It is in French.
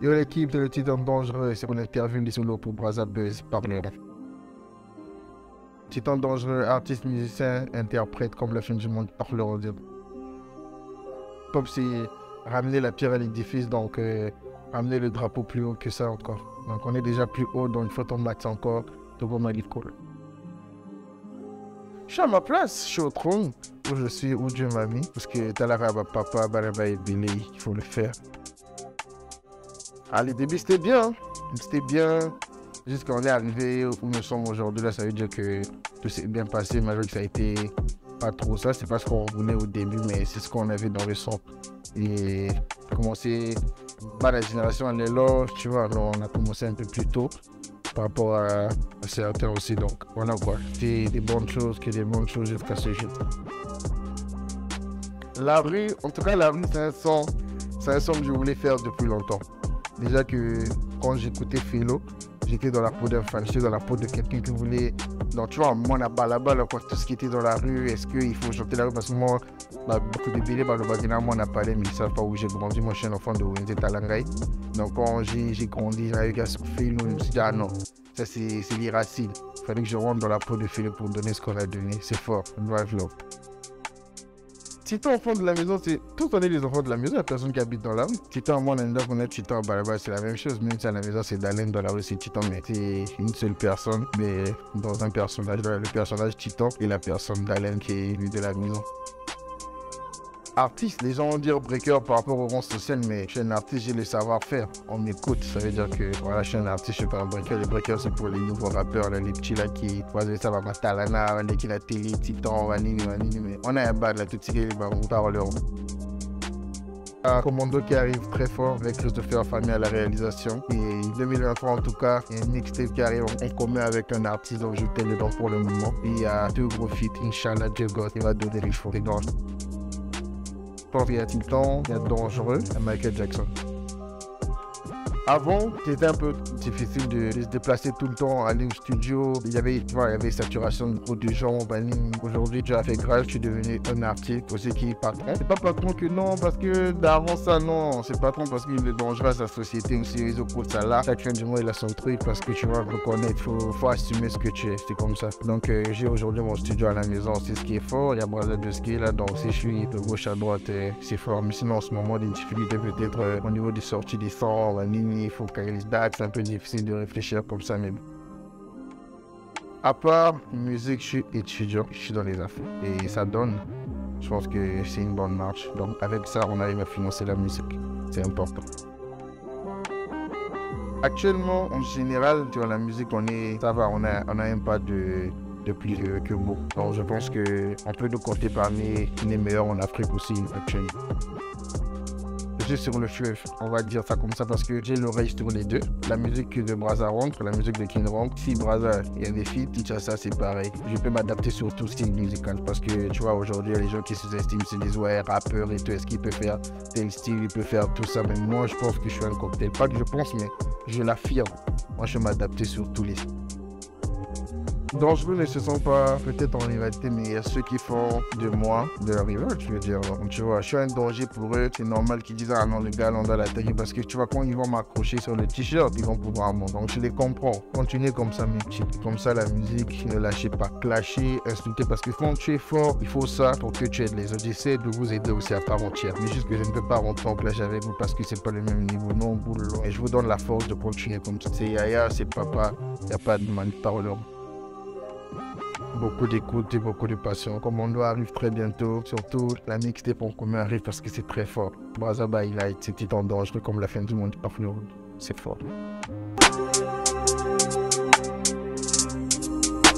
Yo l'équipe de le Titan Dangereux, c'est une interview des solo pour Brazza Buzz par les Titan Dangereux, artiste, musicien, interprète comme la fin du monde par le radio. Pop, c'est ramener la pierre à l'édifice, donc ramener le drapeau plus haut que ça encore. Donc on est déjà plus haut, donc il faut tomber max encore, de bon ma cool. Je suis à ma place, je suis au trône, où je suis, où Dieu m'a mis, parce que Talaraba Papa, Baraba et Billy, il faut le faire. Ah, les débuts, c'était bien. C'était bien. Jusqu'à on est arrivé où nous sommes aujourd'hui, là, ça veut dire que tout s'est bien passé. Malgré que ça a été pas trop ça. C'est pas ce qu'on voulait au début, mais c'est ce qu'on avait dans le son. Et commencé, bah, la génération, elle est là, tu vois. Alors, on a commencé un peu plus tôt par rapport à certains aussi. Donc, voilà quoi. C'était des bonnes choses, que des bonnes choses jusqu'à ce jour. La rue, en tout cas, la rue, c'est un son que je voulais faire depuis longtemps. Déjà que quand j'écoutais Philo, j'étais dans la peau d'un fan, j'étais dans la peau de quelqu'un qui voulait. Donc tu vois, moi là-bas, quoi, tout ce qui était dans la rue, est-ce qu'il faut chanter la rue? Parce que moi, bah, beaucoup de billets, bah, le Bagina, moi on a parlé, mais ils ne savent pas où j'ai grandi. Moi je suis un enfant de Winté Talangaï. Donc quand j'ai grandi, j'avais qu'à sur Philo, je me suis dit, ah non, ça c'est l'irracine. Il fallait que je rentre dans la peau de Philo pour donner ce qu'on a donné. C'est fort, drive low. Si t'es enfant de la maison, c'est tous on est les enfants de la maison, la personne qui habite dans la rue. Si t'es en moi, on est Titan, c'est la même chose. Même si à la maison, c'est Dalen, dans la rue, c'est Titan, mais c'est une seule personne, mais dans un personnage, le personnage Titan et la personne Dalen qui est lui de la maison. Artiste, les gens vont dire breaker par rapport au rang social, mais je suis un artiste, j'ai le savoir-faire. On m'écoute, ça veut dire que voilà, je suis un artiste, je suis pas un breaker. Les breakers, c'est pour les nouveaux rappeurs, là, les petits là qui voient ça va Matalana, les qui la télé, Titan, Vanini, mais on a un bad là, tout ce qui est parleurs. Commando qui arrive très fort avec Christopher Famille à la réalisation. Et 2023 en tout cas, il y a une mixtape qui arrive en commun avec un artiste dont je t'ai dedans pour le moment. Et il y a deux gros feats, Inch'Allah, Dieu God, il va donner les choses. Il y a Titan, il y a Dangereux, il y a Michael Jackson. Avant, c'était un peu difficile de se déplacer tout le temps, aller au studio. Il y avait saturation de trop de gens. Aujourd'hui, j'ai fait grâce, je suis devenu un artiste aussi qui est patron. C'est pas patron que non, parce que d'avant ça, non. C'est patron parce qu'il est dangereux à sa société aussi. Ils ont ça là. Chaque fin du mois, il a son truc parce que tu vas reconnaître, faut assumer ce que tu es. C'est comme ça. Donc, j'ai aujourd'hui mon studio à la maison. C'est ce qui est fort. Il y a Brazza de ski là. Donc, si je suis de gauche à droite, c'est fort. Mais sinon, en ce moment, des difficultés peut-être au niveau des sorties des sons, il faut qu'il y ait les dates, c'est un peu difficile de réfléchir comme ça, mais à part musique, je suis étudiant, je suis dans les affaires et ça donne, je pense que c'est une bonne marche. Donc avec ça, on arrive à financer la musique, c'est important. Actuellement, en général, sur la musique, ça va, on a un pas de plus que beau. Donc je pense qu'on peut nous compter parmi les meilleurs en Afrique aussi actuellement. Sur le fleuve, on va dire ça comme ça parce que j'ai l'oreille sur les deux. La musique de Brazza rentre, la musique de King rentre. Si Brazza, il y a des feats, ça c'est pareil. Je peux m'adapter sur tout style musical parce que tu vois aujourd'hui les gens qui sous-estiment se disent ouais rappeur et tout, est-ce qu'il peut faire tel style, il peut faire tout ça. Mais moi je pense que je suis un cocktail. Pas que je pense mais je l'affirme. Moi je peux m'adapter sur tous les styles. Dangereux ne se sont pas peut-être en rivalité, mais il y a ceux qui font de moi de la rival, je veux dire. Donc, tu vois, je suis un danger pour eux. C'est normal qu'ils disent ah non, le gars, on doit l'attaquer parce que tu vois, quand ils vont m'accrocher sur le t-shirt, ils vont pouvoir m'en. Donc, je les comprends. Continuez comme ça, mes petits. Comme ça, la musique, ne lâchez pas. Clasher, insulter parce que quand tu es fort, il faut ça pour que tu aides les autres. J'essaie de vous aider aussi à part entière. Mais juste que je ne peux pas rentrer en clash avec vous parce que c'est pas le même niveau. Non, boule. Et je vous donne la force de continuer comme ça. C'est Yaya, c'est papa. Il n'y a pas de parole. Beaucoup d'écoute et beaucoup de passion. Commando arrive très bientôt. Surtout, la mixtape en commun arrive parce que c'est très fort. Brazza Highlight, c'est Titan Dangereux comme la fin du monde. C'est fort.